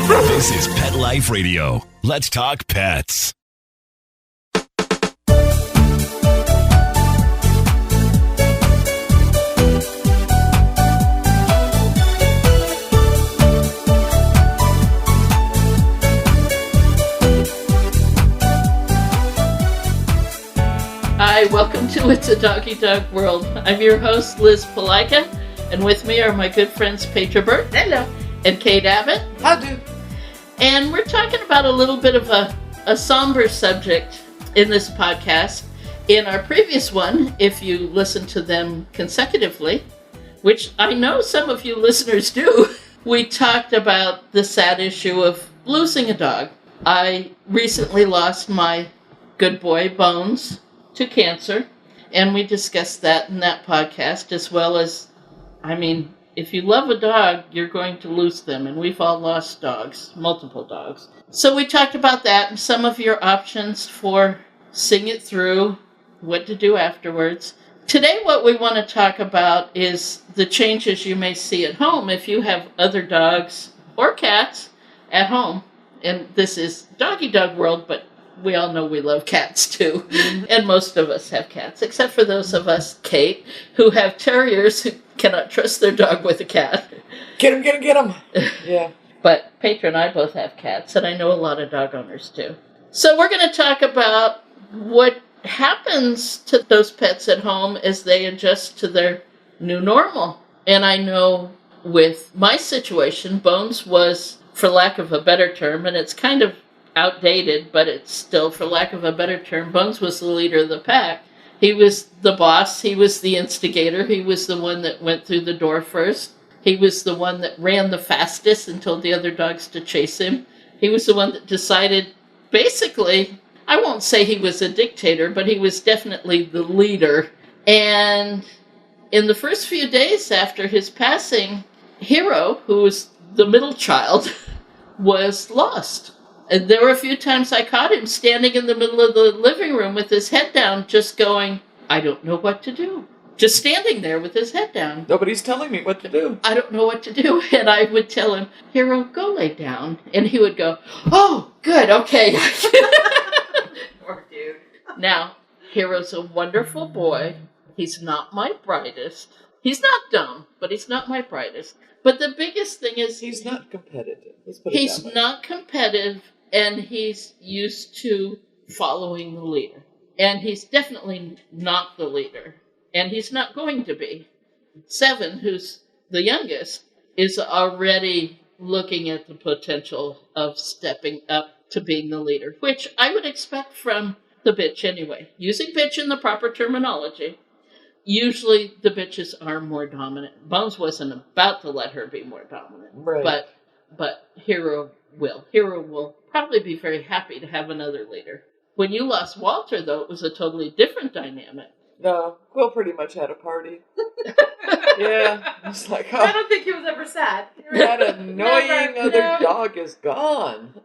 This is Pet Life Radio. Let's talk pets. Hi, welcome to It's a Doggy Dog World. I'm your host, Liz Palika, and with me are my good friends Petra Burt. Hello. And Kate Abbott. How do? And we're talking about a little bit of a somber subject in this podcast. In our previous one, if you listen to them consecutively, which I know some of you listeners do, we talked about the sad issue of losing a dog. I recently lost my good boy, Bones, to cancer, and we discussed that in that podcast, as well as, if you love a dog, you're going to lose them, and we've all lost dogs, multiple dogs. So we talked about that and some of your options for seeing it through, what to do afterwards. Today what we want to talk about is the changes you may see at home if you have other dogs or cats at home. And this is Doggy Dog World, but we all know we love cats too. And most of us have cats, except for those of us, Kate, who have terriers who cannot trust their dog with a cat. Get him. Yeah. But Petra and I both have cats, and I know a lot of dog owners too. So we're going to talk about what happens to those pets at home as they adjust to their new normal. And I know with my situation, Bones was, for lack of a better term, and it's kind of outdated, but it's still, for lack of a better term, Bones was the leader of the pack. He was the boss. He was the instigator. He was the one that went through the door first. He was the one that ran the fastest and told the other dogs to chase him. He was the one that decided, basically, I won't say he was a dictator, but he was definitely the leader. And in the first few days after his passing, Hero, who was the middle child, was lost. And there were a few times I caught him standing in the middle of the living room with his head down, just going, I don't know what to do. Just standing there with his head down. Nobody's telling me what to do. I don't know what to do. And I would tell him, Hero, go lay down. And he would go, oh, good, okay. Poor dude. Now, Hero's a wonderful boy. He's not my brightest. He's not dumb, but he's not my brightest. But the biggest thing is he's not competitive. He's not competitive, and he's used to following the leader. And he's definitely not the leader. And he's not going to be. 7, who's the youngest, is already looking at the potential of stepping up to being the leader, which I would expect from the bitch anyway. Using bitch in the proper terminology, usually the bitches are more dominant. Bones wasn't about to let her be more dominant. Right. But Hero will. Hero will probably be very happy to have another leader. When you lost Walter, though, it was a totally different dynamic. No, Quill pretty much had a party. Yeah. It's like, I don't think he was ever sad. That annoying other dog is gone.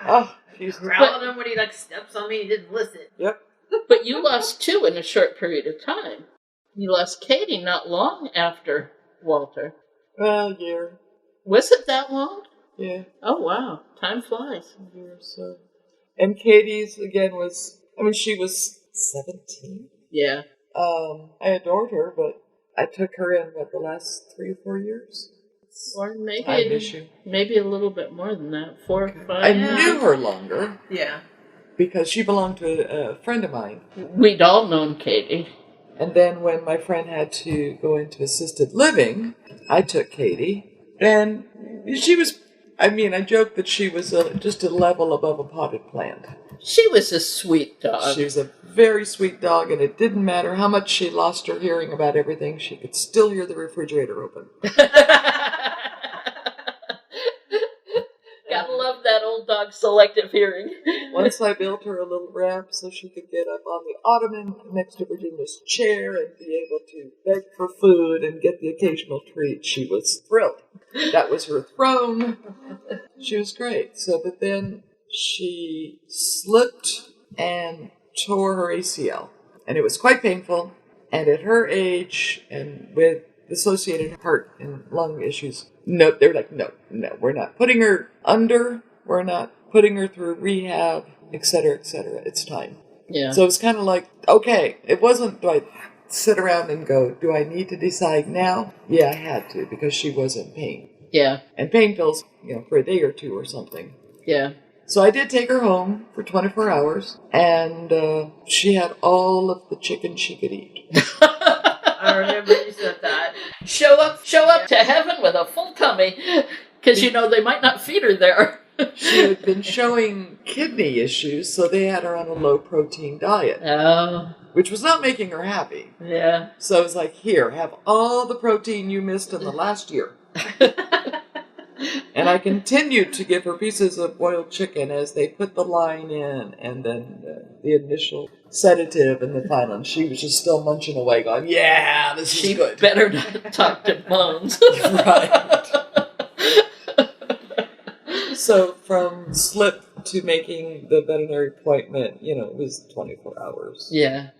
Oh, she's growling at him when he steps on me. He didn't listen. Yep. But you lost 2 in a short period of time. You lost Katie not long after Walter. Well, a year. Was it that long? Yeah. Oh, wow. Time flies. A year or so. And Katie's, again, she was 17? Yeah. I adored her, but I took her in, the last 3 or 4 years? Or maybe a little bit more than that. 4 or 5. I knew her longer. Yeah. Because she belonged to a friend of mine. We'd all known Katie. And then when my friend had to go into assisted living, I took Katie. And she was, I joked that she was just a level above a potted plant. She was a sweet dog. She was a very sweet dog, and it didn't matter how much she lost her hearing about everything, she could still hear the refrigerator open. Gotta love that old dog selective hearing. Once I built her a little ramp so she could get up on the ottoman next to Virginia's chair and be able to beg for food and get the occasional treat, she was thrilled. That was her throne. She was great. But then she slipped and tore her ACL. And it was quite painful. And at her age, and with associated heart and lung issues. No, they're like, no, we're not putting her under. We're not putting her through rehab, et cetera, et cetera. It's time. Yeah. So it's kind of like, okay, it wasn't, do I sit around and go, do I need to decide now? Yeah, I had to, because she was in pain. Yeah. And pain pills, for a day or two or something. Yeah. So I did take her home for 24 hours, and she had all of the chicken she could eat. I remember you said that. Show up to heaven with a full tummy, because they might not feed her there. She had been showing kidney issues, so they had her on a low-protein diet. Oh. Which was not making her happy. Yeah. So it's like, here, have all the protein you missed in the last year. And I continued to give her pieces of boiled chicken as they put the line in, and then the initial sedative and the final. And she was just still munching away, going, yeah, this is good. She better not talk to Bones. Right. So from slip to making the veterinary appointment, it was 24 hours. Yeah.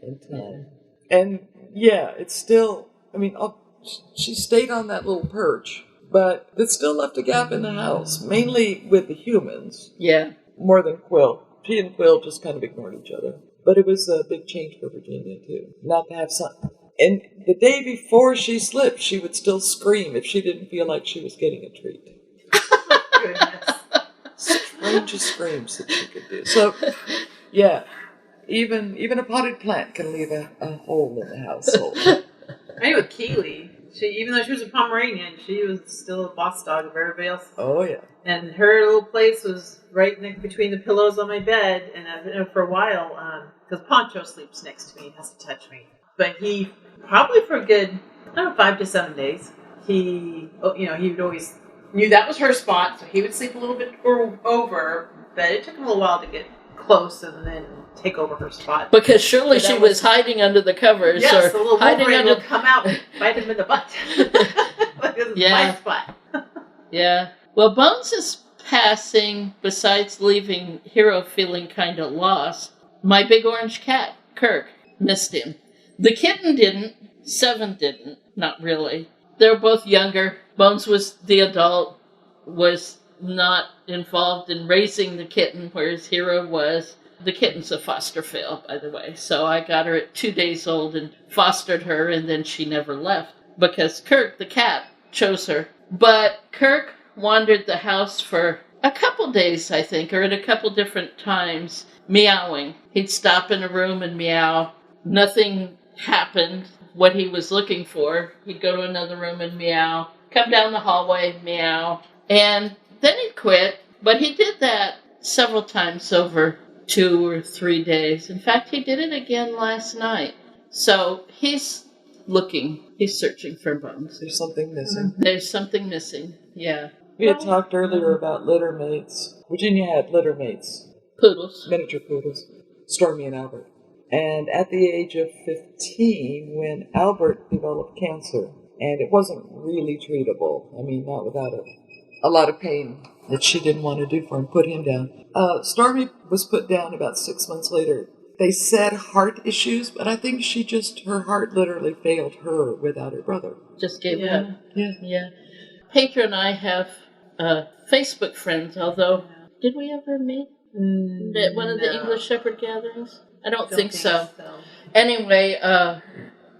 In time. And yeah, it's still, she stayed on that little perch, but it still left a gap in the house, mainly with the humans. Yeah. More than Quill. She and Quill just kind of ignored each other. But it was a big change for Virginia, too. Not to have some. And the day before she slipped, she would still scream if she didn't feel like she was getting a treat. Goodness. Strangest screams that she could do. So, yeah. Even a potted plant can leave a hole in the household. I mean, with Keely, even though she was a Pomeranian, she was still a boss dog of everybody else. Oh, yeah. And her little place was right between the pillows on my bed, and for a while, because Poncho sleeps next to me and has to touch me. But he, probably for a good, 5 to 7 days, he would always knew that was her spot, so he would sleep a little bit over, but it took him a little while to get close and then take over her spot. Because surely she was hiding under the covers. Yes, or the little hiding Wolverine under would come out and bite him in the butt. Like, this is my spot. Yeah. Well, Bones' passing, besides leaving Hero feeling kind of lost, my big orange cat, Kirk, missed him. The kitten didn't. Seven didn't. Not really. They're both younger. Bones was the adult, was not involved in raising the kitten, whereas Hero was. The kitten's a foster fail, by the way. So I got her at 2 days old and fostered her, and then she never left because Kirk, the cat, chose her. But Kirk wandered the house for a couple days, I think, or at a couple different times, meowing. He'd stop in a room and meow. Nothing happened, what he was looking for. He'd go to another room and meow. Come down the hallway, meow. And then he'd quit. But he did that several times over 2 or 3 days. In fact, he did it again last night. So he's searching for Bones. There's something missing. There's something missing, yeah. We had talked earlier about litter mates. Virginia had litter mates. Poodles. Miniature poodles. Stormy and Albert. And at the age of 15, when Albert developed cancer, and it wasn't really treatable, not without a lot of pain that she didn't want to do for him, put him down. Stormy was put down about 6 months later. They said heart issues, but I think her heart literally failed her without her brother. Just gave up. Yeah. Petra and I have Facebook friends, although, did we ever meet at one of the English Shepherd gatherings? I don't think so. Anyway, a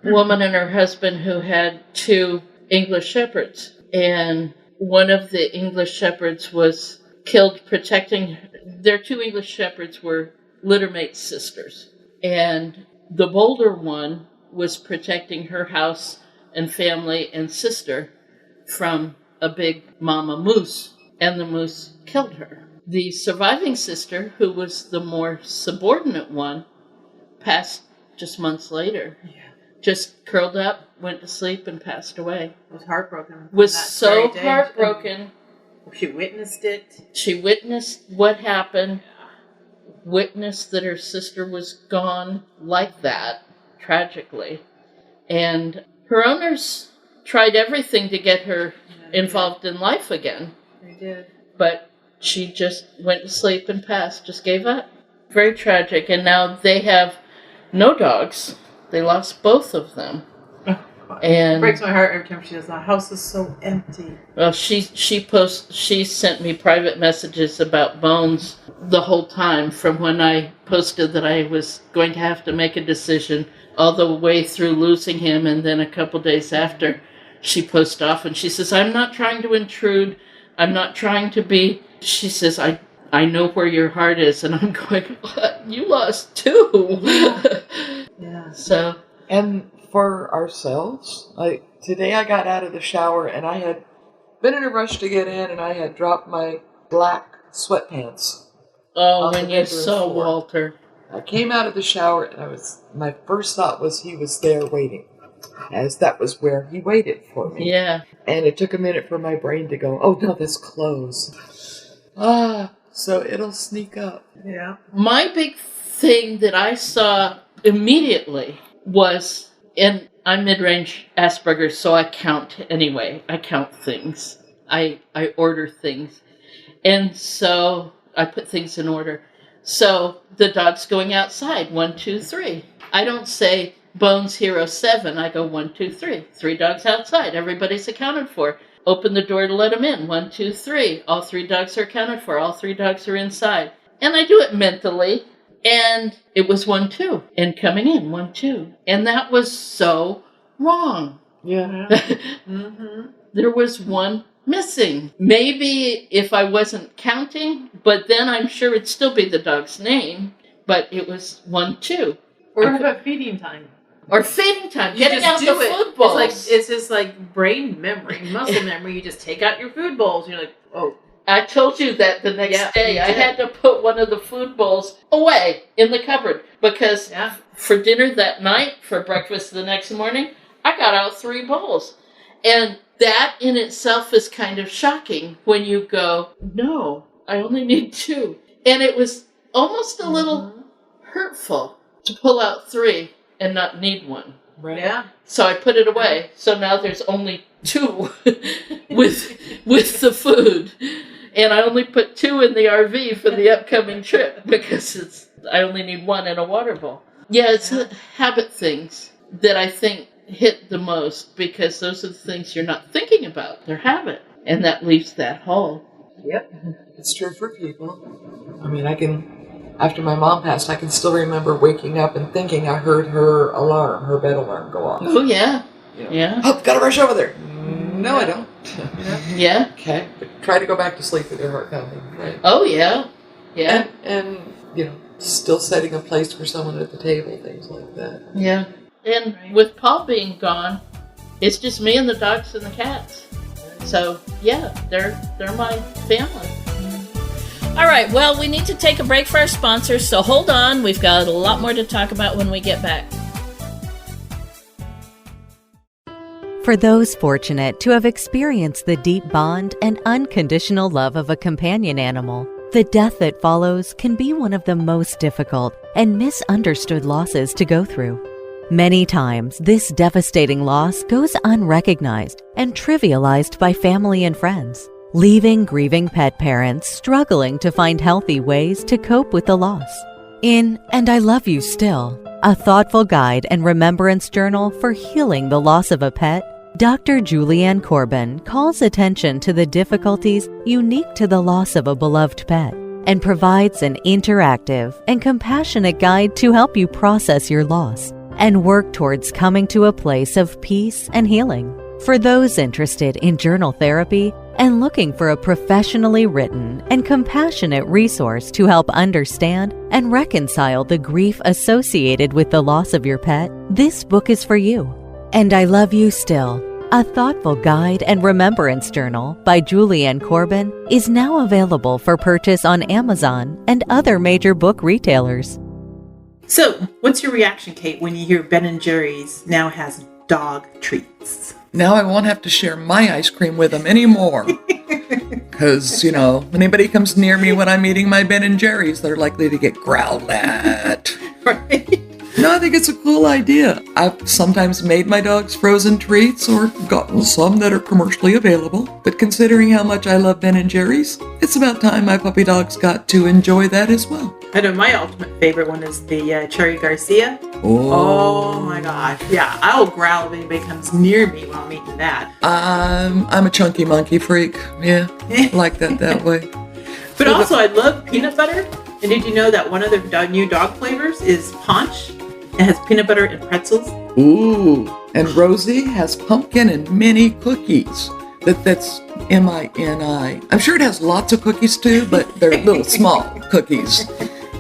woman and her husband who had 2 English Shepherds, and one of the English Shepherds was killed protecting. Their 2 English Shepherds were littermate sisters, and the bolder one was protecting her house and family and sister from a big mama moose, and the moose killed her. The surviving sister, who was the more subordinate one, passed just months later. Yeah. Just curled up, went to sleep, and passed away. Was heartbroken. Was so heartbroken. She witnessed it. She witnessed what happened. Witnessed that her sister was gone like that, tragically. And her owners tried everything to get her involved in life again. They did. But she just went to sleep and passed, just gave up. Very tragic. And now they have no dogs. They lost both of them. And it breaks my heart every time she does. The house is so empty. well, she sent me private messages about Bones the whole time, from when I posted that I was going to have to make a decision all the way through losing him, and then a couple days after, she posted off and she says, "I'm not trying to intrude. I'm not trying to be." She says, I know where your heart is," and I'm going, "What? You lost too." Yeah. So. And for ourselves, today I got out of the shower and I had been in a rush to get in, and I had dropped my black sweatpants. Oh, when you saw Walter. I came out of the shower and my first thought was he was there waiting, as that was where he waited for me. Yeah. And it took a minute for my brain to go, "Oh no, that's clothes." So it'll sneak up. Yeah. My big thing that I saw immediately was, and I'm mid-range Asperger's, so I count anyway. I count things. I order things. And so I put things in order. So the dog's going outside, 1, 2, 3. I don't say Bones Hero 7. I go 1, 2, 3. 3 dogs outside. Everybody's accounted for. Open the door to let them in. 1, 2, 3. All 3 dogs are accounted for. All 3 dogs are inside. And I do it mentally. And it was 1, 2. And coming in, 1, 2. And that was so wrong. Yeah. Mm-hmm. There was 1 missing. Maybe if I wasn't counting, but then I'm sure it'd still be the dog's name. But it was 1, 2. Or how about feeding time? Or feeding time. You Getting out just the do it. food bowls. It's just like brain memory, muscle memory. You just take out your food bowls. You're like, oh. I told you that the next day. I had to put one of the food bowls away in the cupboard because for dinner that night, for breakfast the next morning, I got out 3 bowls. And that in itself is kind of shocking when you go, "No, I only need 2. And it was almost a little hurtful to pull out 3 and not need 1. Right. Yeah. So I put it away. So now there's only 2 with the food. And I only put 2 in the RV for the upcoming trip because I only need 1 in a water bowl. Yeah, it's the habit things that I think hit the most, because those are the things you're not thinking about. They're habit. And that leaves that hole. Yep. It's true for people. I mean, after my mom passed, I can still remember waking up and thinking I heard her bed alarm go off. Oh, yeah. You know, Yeah. "Oh, gotta rush over there." No, I don't. Yeah. Okay. But try to go back to sleep with your heart pounding, right? Oh, yeah. Yeah. And still setting a place for someone at the table, things like that. Yeah. And with Paul being gone, it's just me and the dogs and the cats. So, yeah, they're my family. All right, well, we need to take a break for our sponsors, so hold on. We've got a lot more to talk about when we get back. For those fortunate to have experienced the deep bond and unconditional love of a companion animal, the death that follows can be one of the most difficult and misunderstood losses to go through. Many times, this devastating loss goes unrecognized and trivialized by family and friends, leaving grieving pet parents struggling to find healthy ways to cope with the loss. In And I Love You Still, a thoughtful guide and remembrance journal for healing the loss of a pet, Dr. Julianne Corbin calls attention to the difficulties unique to the loss of a beloved pet and provides an interactive and compassionate guide to help you process your loss and work towards coming to a place of peace and healing. For those interested in journal therapy and looking for a professionally written and compassionate resource to help understand and reconcile the grief associated with the loss of your pet, this book is for you. And I Love You Still, a thoughtful guide and remembrance journal by Julianne Corbin, is now available for purchase on Amazon and other major book retailers. So, what's your reaction, Kate, when you hear Ben & Jerry's now has dog treats? Now I won't have to share my ice cream with them anymore. Because, anybody comes near me when I'm eating my Ben & Jerry's, they're likely to get growled at. Right? No, I think it's a cool idea. I've sometimes made my dogs frozen treats or gotten some that are commercially available. But considering how much I love Ben & Jerry's, it's about time my puppy dogs got to enjoy that as well. I know my ultimate favorite one is the Cherry Garcia. Oh my gosh. Yeah, I'll growl if anybody comes near me while I'm eating that. I'm a chunky monkey freak. Yeah, like that way. But also, I love peanut butter. And did you know that one of the new dog flavors is Punch? It has peanut butter and pretzels. Ooh, and Rosie has pumpkin and mini cookies. That's M-I-N-I. I'm sure it has lots of cookies too, but they're little small cookies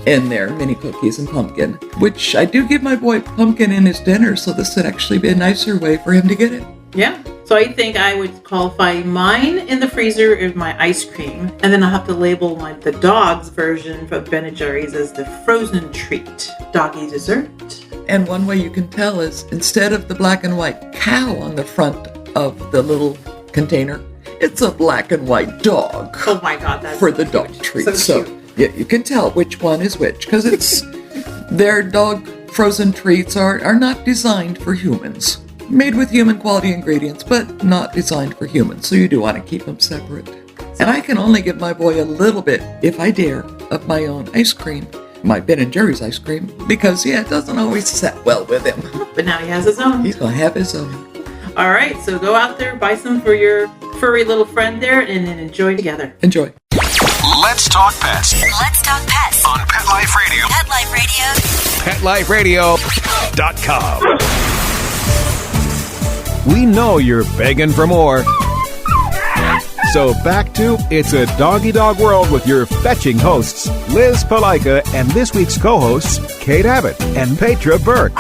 in there, mini cookies and pumpkin, which I do give my boy pumpkin in his dinner, so this would actually be a nicer way for him to get it. Yeah. So I think I would qualify mine in the freezer as my ice cream, and then I'll have to label the dog's version of Ben & Jerry's as the frozen treat, doggy dessert. And one way you can tell is instead of the black and white cow on the front of the little container, it's a black and white dog. Oh my God, that's for the cute. dog treat. So yeah, you can tell which one is which because it's their dog frozen treats are not designed for humans. Made with human quality ingredients, but not designed for humans. So you do want to keep them separate. And I can only give my boy a little bit, if I dare, of my own ice cream. My Ben & Jerry's ice cream. Because, yeah, it doesn't always set well with him. But now he has his own. He's going to have his own. All right, so go out there, buy some for your furry little friend there, and then enjoy together. Enjoy. Let's talk pets Let's talk pets on Pet Life Radio. Pet Life Radio. PetLifeRadio.com. We know you're begging for more. So back to It's a Doggy Dog World with your fetching hosts, Liz Palika, and this week's co-hosts, Kate Abbott and Petra Burke.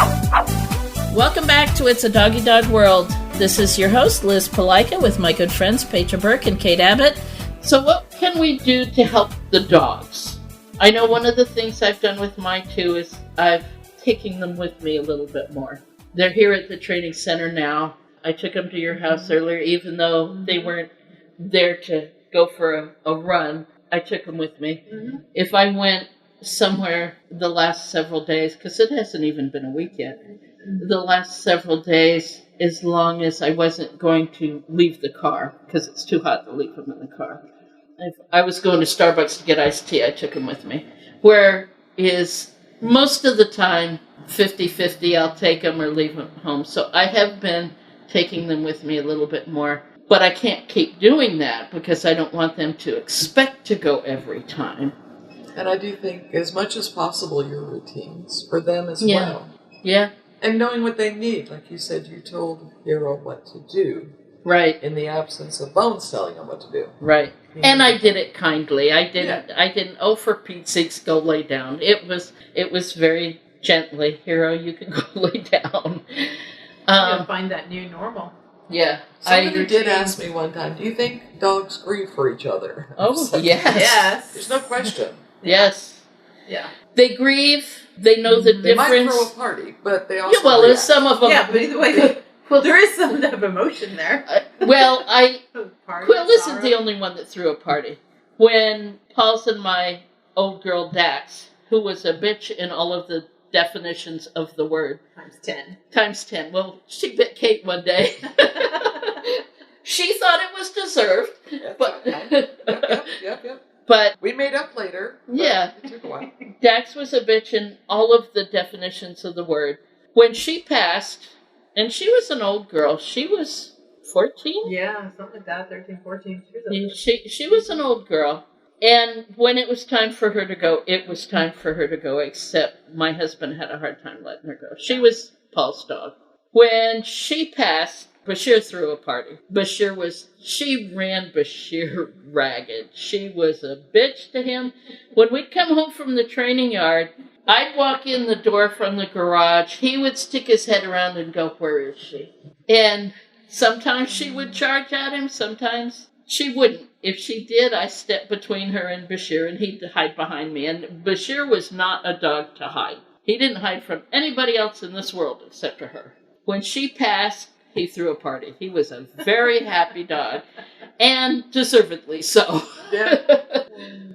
Welcome back to It's a Doggy Dog World. This is your host, Liz Palika, with my good friends, Petra Burke and Kate Abbott. So what can we do to help the dogs? I know one of the things I've done with my two is I've taken them with me a little bit more. They're here at the training center now. I took them to your house earlier, even though they weren't there to go for a run. I took them with me. Mm-hmm. If I went somewhere the last several days, because it hasn't even been a week yet, the last several days, as long as I wasn't going to leave the car, because it's too hot to leave them in the car. If I was going to Starbucks to get iced tea, I took them with me. Whereas most of the time, 50-50, I'll take them or leave them home. So I have been taking them with me a little bit more. But I can't keep doing that because I don't want them to expect to go every time. And I do think as much as possible your routines for them as well. Yeah. And knowing what they need. Like you said, you told Hero what to do. Right. In the absence of Bones telling him what to do. Right. And I did it kindly. I didn't, oh, for Pete's sakes, go lay down. It was very gently. Hero, you can go lay down. You'll find that new normal. Yeah. Somebody did ask me one time, do you think dogs grieve for each other? Oh, yes. Yes. There's no question. Yes. Yeah. They grieve. They know the They difference. might throw a party, but they also there's some of them. Yeah, but either way, well, there is some of emotion there. Quill isn't the only one that threw a party. When Paul's and my old girl Dax, who was a bitch in all of the definitions of the word. Times 10. Well, she bit Kate one day. She thought it was deserved. Yep. But we made up later. Yeah. It took a while. Dax was a bitch in all of the definitions of the word. When she passed, and she was an old girl, she was 14? Yeah, something like that, 13, 14. She was an old girl. And when it was time for her to go, it was time for her to go, except my husband had a hard time letting her go. She was Paul's dog. When she passed, Bashir threw a party. She ran Bashir ragged. She was a bitch to him. When we'd come home from the training yard, I'd walk in the door from the garage. He would stick his head around and go, "Where is she?" And sometimes she would charge at him, sometimes she wouldn't. If she did, I stepped between her and Bashir, and he'd hide behind me. And Bashir was not a dog to hide. He didn't hide from anybody else in this world except for her. When she passed, he threw a party. He was a very happy dog, and deservedly so. Yeah.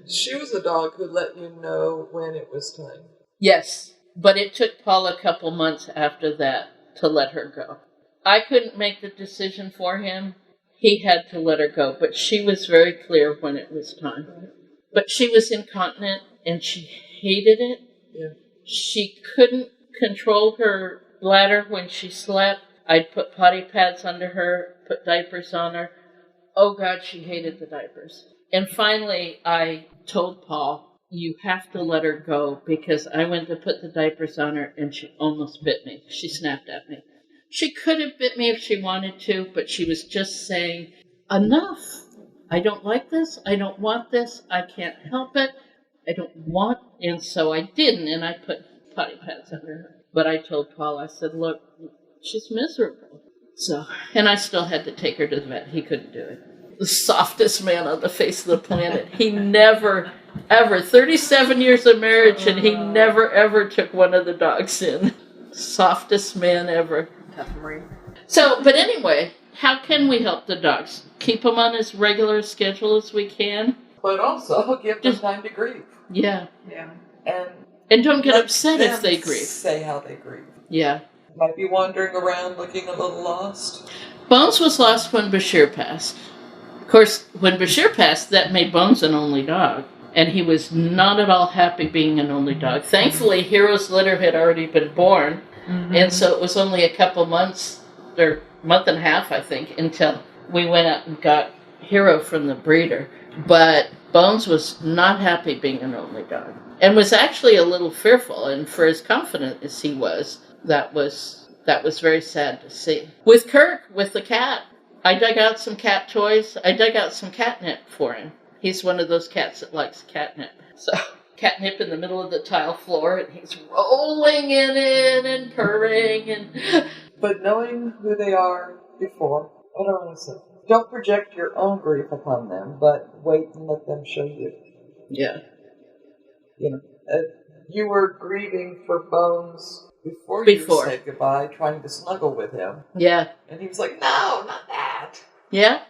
She was a dog who let you know when it was time. Yes. But it took Paul a couple months after that to let her go. I couldn't make the decision for him. He had to let her go, but she was very clear when it was time. But she was incontinent, and she hated it. Yeah. She couldn't control her bladder when she slept. I'd put potty pads under her, put diapers on her. Oh, God, she hated the diapers. And finally, I told Paul, you have to let her go, because I went to put the diapers on her, and she almost bit me. She snapped at me. She could have bit me if she wanted to, but she was just saying, enough. I don't like this. I don't want this. I can't help it. I don't want. And so I didn't, and I put potty pads under her. But I told Paul, I said, look, she's miserable. So, and I still had to take her to the vet. He couldn't do it. The softest man on the face of the planet. He never, ever, 37 years of marriage, and he never, ever took one of the dogs in. Softest man ever. Tough Marie. So, but anyway, how can we help the dogs? Keep them on as regular a schedule as we can. But also give them time to grieve. Yeah. Yeah. And don't get let upset if them they grieve. Say how they grieve. Yeah. Might be wandering around looking a little lost. Bones was lost when Bashir passed. Of course, when Bashir passed, that made Bones an only dog. And he was not at all happy being an only dog. Thankfully, Hero's litter had already been born. Mm-hmm. And so it was only a couple months, or month and a half, I think, until we went out and got Hero from the breeder. But Bones was not happy being an only dog. And was actually a little fearful. And for as confident as he was, that was very sad to see. With Kirk, with the cat, I dug out some cat toys. I dug out some catnip for him. He's one of those cats that likes catnip. So catnip in the middle of the tile floor, and he's rolling in it and purring. And But knowing who they are before, what do I want to say? Don't project your own grief upon them, but wait and let them show you. Yeah. You know, you were grieving for Bones before you said goodbye, trying to snuggle with him. Yeah. And he was like, no, not that. Yeah.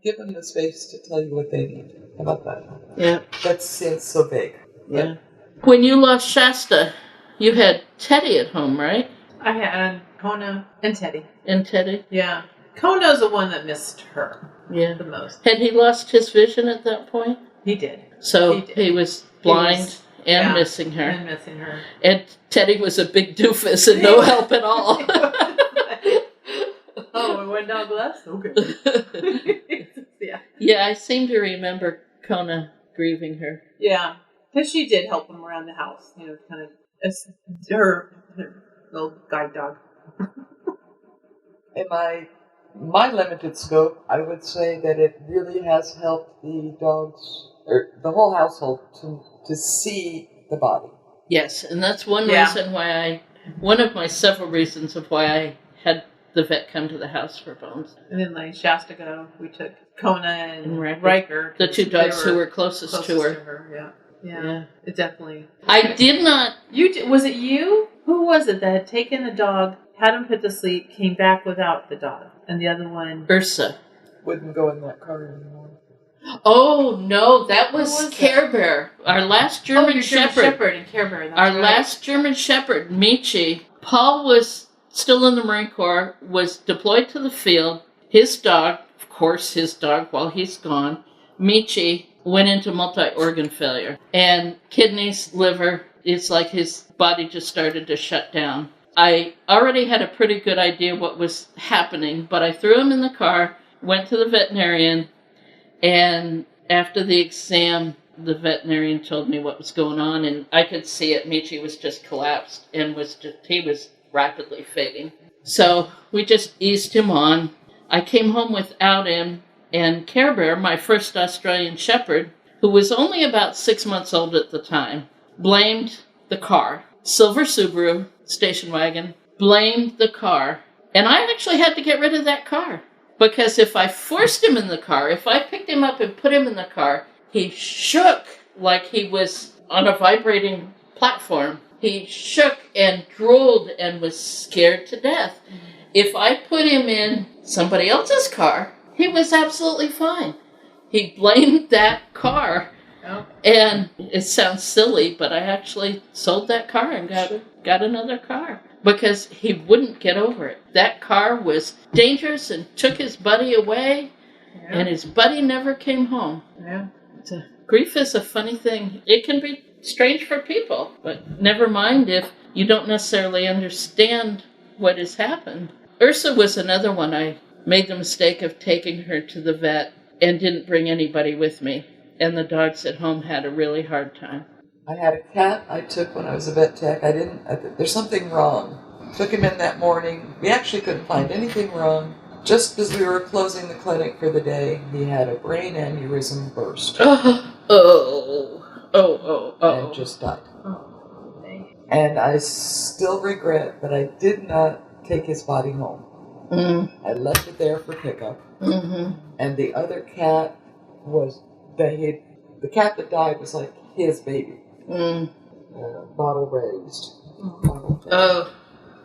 Give them the space to tell you what they need. How about that? Yeah. That seems so big. Yeah. When you lost Shasta, you had Teddy at home, right? I had Kona and Teddy. And Teddy? Yeah. Kona's the one that missed her the most. Had he lost his vision at that point? He did. So he was blind and missing her. And missing her. And Teddy was a big doofus and no help at all. Oh, one dog less? Okay. Yeah, I seem to remember Kona grieving her. Yeah, because she did help him around the house. You know, kind of as her little guide dog. In my limited scope, I would say that it really has helped the dogs, or the whole household, to see the body. Yes, and that's one reason why one of my several reasons of why I had the vet come to the house for Bones. And then like Shasta, we took Kona and Riker. The two dogs who were closest to her. Yeah. It definitely. I did not. Was it you? Who was it that had taken a dog, had him put to sleep, came back without the dog? And the other one? Ursa. Wouldn't go in that car anymore. Oh, no, that was Care Bear. Our last German Shepherd. And Care Bear. Our last German Shepherd, Michi. Paul was still in the Marine Corps, was deployed to the field. His dog, of course, while he's gone, Michi, went into multi-organ failure. And kidneys, liver, it's like his body just started to shut down. I already had a pretty good idea what was happening, but I threw him in the car, went to the veterinarian, and after the exam, the veterinarian told me what was going on, and I could see it. Michi was just collapsed and he was rapidly fading. So we just eased him on. I came home without him, and Care Bear, my first Australian Shepherd, who was only about 6 months old at the time, blamed the car. Silver Subaru station wagon, blamed the car. And I actually had to get rid of that car. Because if I forced him in the car, if I picked him up and put him in the car, he shook like he was on a vibrating platform. He shook and drooled and was scared to death. If I put him in somebody else's car, he was absolutely fine. He blamed that car Oh. And it sounds silly, but I actually sold that car and got another car because he wouldn't get over it. That car was dangerous and took his buddy away, and his buddy never came home. Yeah. Grief is a funny thing. It can be strange for people, but never mind if you don't necessarily understand what has happened. Ursa was another one. I made the mistake of taking her to the vet and didn't bring anybody with me, and the dogs at home had a really hard time. I had a cat I took when I was a vet tech. There's something wrong. Took him in that morning. We actually couldn't find anything wrong. Just as we were closing the clinic for the day, he had a brain aneurysm burst. And just died. And I still regret that I did not take his body home. I left it there for pickup. And the other cat the cat that died was like his baby. Bottle raised.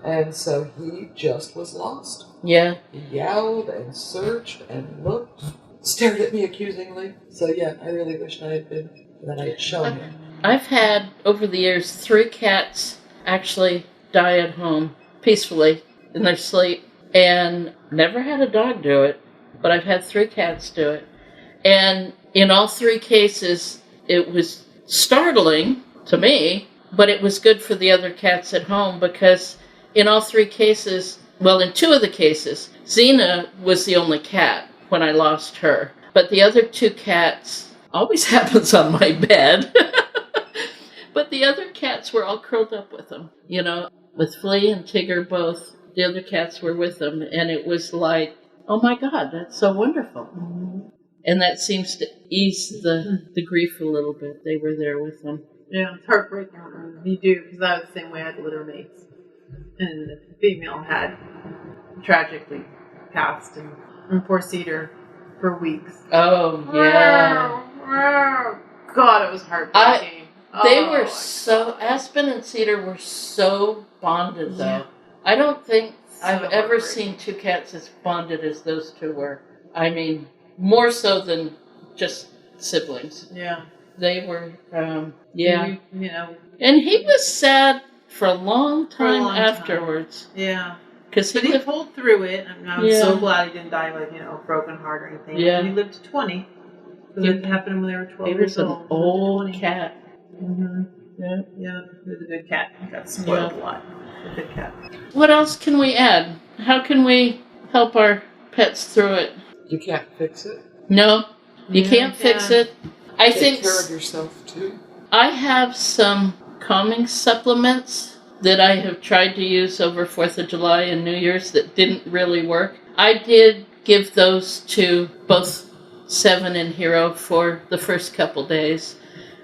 And so he just was lost. Yeah. He yowled and searched and looked, stared at me accusingly. So yeah, I really wished I had shown him. I've had, over the years, 3 cats actually die at home peacefully in their sleep, and never had a dog do it, but I've had 3 cats do it. And in all 3 cases, it was startling to me, but it was good for the other cats at home, because in all 3 cases, well, in 2 of the cases, Xena was the only cat when I lost her. But the other 2 cats, always happens on my bed, but the other cats were all curled up with them, with Flea and Tigger both. The other cats were with them, and it was like, oh my God, that's so wonderful. And that seems to ease the grief a little bit. They were there with them. Yeah, it's heartbreaking when you do, because I was the same way. I had litter mates. And the female had tragically passed, and poor Cedar for weeks. Oh, yeah. God, it was heartbreaking. Aspen and Cedar were so bonded, though. Yeah. I don't think I've ever seen 2 cats as bonded as those 2 were. I mean, more so than just siblings. Yeah. They were, yeah. And he was sad for a long time afterwards. Yeah. But he pulled through it. I'm so glad he didn't die like, broken heart or anything. Yeah. And he lived to 20. Because it happened when they were 12 years old. He was an old cat. Yeah. Yeah. He was a good cat. He got spoiled a lot. A good cat. What else can we add? How can we help our pets through it? You can't fix it. No, you can't fix it. I think take care of yourself too. I have some calming supplements that I have tried to use over 4th of July and New Year's that didn't really work. I did give those to both Seven and Hero for the first couple days.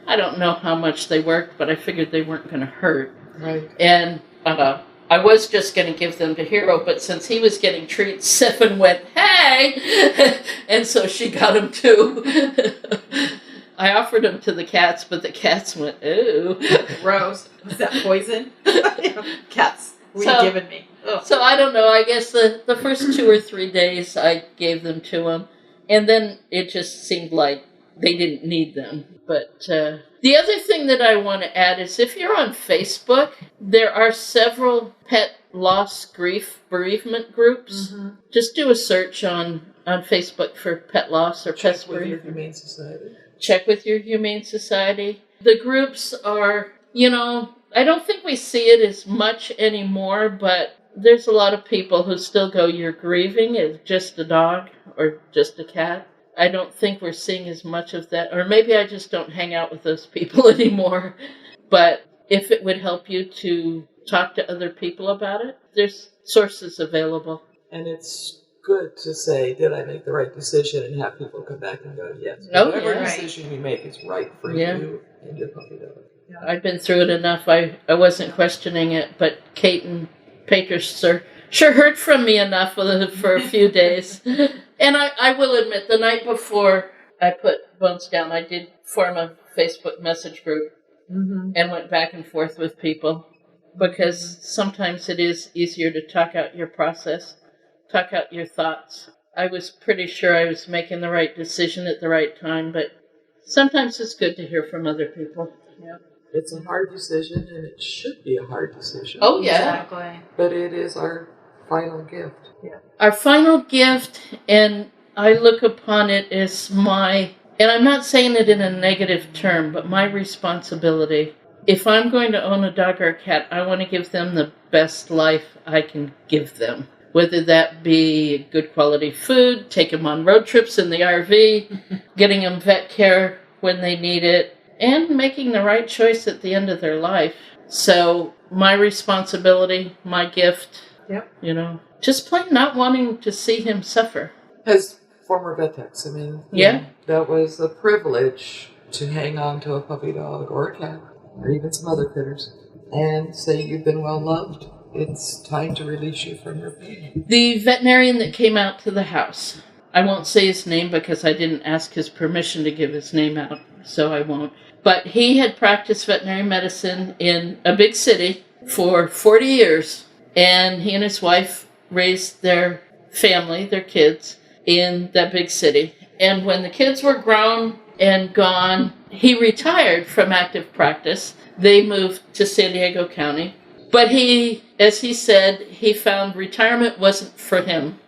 I don't know how much they worked, but I figured they weren't going to hurt. Right. And I was just going to give them to Hero, but since he was getting treats, Seven went, hey! And so she got him too. I offered them to the cats, but the cats went, ooh. Gross. Was that poison? Cats, what are you giving me? Ugh. So I don't know. I guess the first 2 or 3 days I gave them to him. And then it just seemed like they didn't need them. But the other thing that I want to add is if you're on Facebook, there are several pet loss grief bereavement groups. Just do a search on Facebook for pet loss or pet bereavement. Check with your Humane Society. Check with your Humane Society. The groups are, I don't think we see it as much anymore, but there's a lot of people who still go, you're grieving as just a dog or just a cat. I don't think we're seeing as much of that, or maybe I just don't hang out with those people anymore. But if it would help you to talk to other people about it, there's sources available. And it's good to say, did I make the right decision, and have people come back and go, yes. Oh, whatever decision you make is right for you and your puppy dog. Yeah. I've been through it enough. I wasn't questioning it, but Kate and Petrus sure heard from me enough for a few days. And I will admit, the night before I put Bones down, I did form a Facebook message group and went back and forth with people, because sometimes it is easier to talk out your process, talk out your thoughts. I was pretty sure I was making the right decision at the right time, but Sometimes it's good to hear from other people. Yep. It's a hard decision, and it should be a hard decision. Oh, yeah. Exactly. But it is our final gift. Yeah. Our final gift, and I look upon it as and I'm not saying it in a negative term, but my responsibility. If I'm going to own a dog or a cat, I want to give them the best life I can give them. Whether that be good quality food, take them on road trips in the RV, getting them vet care when they need it, and making the right choice at the end of their life. So my responsibility, my gift, Yep. just plain not wanting to see him suffer. As former vet techs, that was a privilege to hang on to a puppy dog or a cat, or even some other critters, and say you've been well loved. It's time to release you from your pain. The veterinarian that came out to the house, I won't say his name because I didn't ask his permission to give his name out, so I won't. But he had practiced veterinary medicine in a big city for 40 years, and he and his wife raised their family, their kids, in that big city. And when the kids were grown and gone, he retired from active practice. They moved to San Diego County. But he, as he said, he found retirement wasn't for him.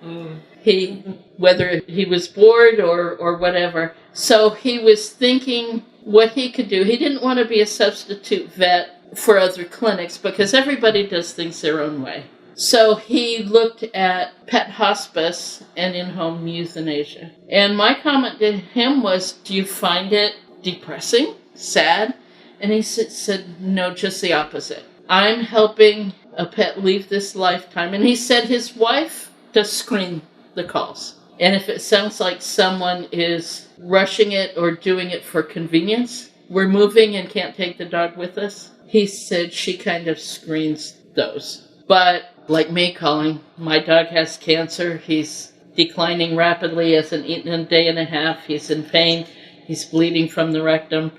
Whether he was bored or whatever. So he was thinking what he could do. He didn't want to be a substitute vet for other clinics because everybody does things their own way. So he looked at pet hospice and in-home euthanasia. And my comment to him was, do you find it depressing, sad? And he said, no, just the opposite. I'm helping a pet leave this lifetime. And he said his wife does screen the calls. And if it sounds like someone is rushing it or doing it for convenience, we're moving and can't take the dog with us, he said she kind of screens those. But like me calling, my dog has cancer. He's declining rapidly, hasn't eaten in a day and a half. He's in pain. He's bleeding from the rectum.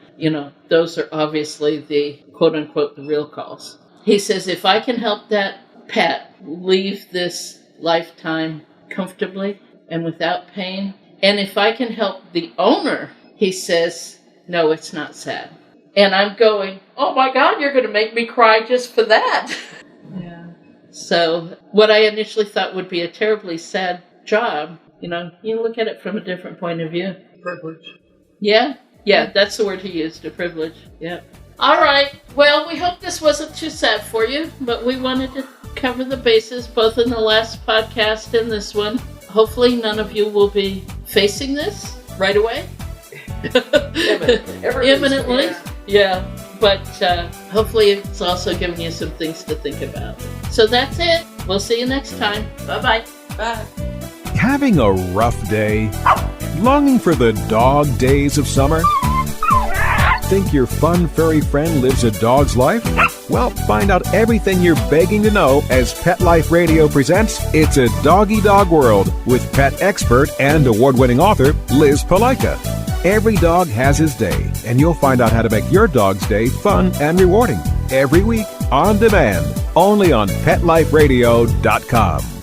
Those are obviously the quote-unquote the real calls. He says, if I can help that pet leave this lifetime comfortably and without pain, and if I can help the owner, he says, no, it's not sad. And I'm going, oh my God, you're going to make me cry just for that. Yeah. So what I initially thought would be a terribly sad job, you look at it from a different point of view. Privilege. Yeah, that's the word he used, a privilege. Yeah. All right. Well, we hope this wasn't too sad for you, but we wanted to cover the bases, both in the last podcast and this one. Hopefully none of you will be facing this right away. Imminently. Yeah. But hopefully it's also given you some things to think about. So that's it. We'll see you next time. Bye-bye. Bye. Having a rough day? Longing for the dog days of summer? Think your fun furry friend lives a dog's life? Well, find out everything you're begging to know as Pet Life Radio presents It's a Doggy Dog World with pet expert and award-winning author Liz Palaika. Every dog has his day, and you'll find out how to make your dog's day fun and rewarding. Every week, on demand, only on PetLifeRadio.com.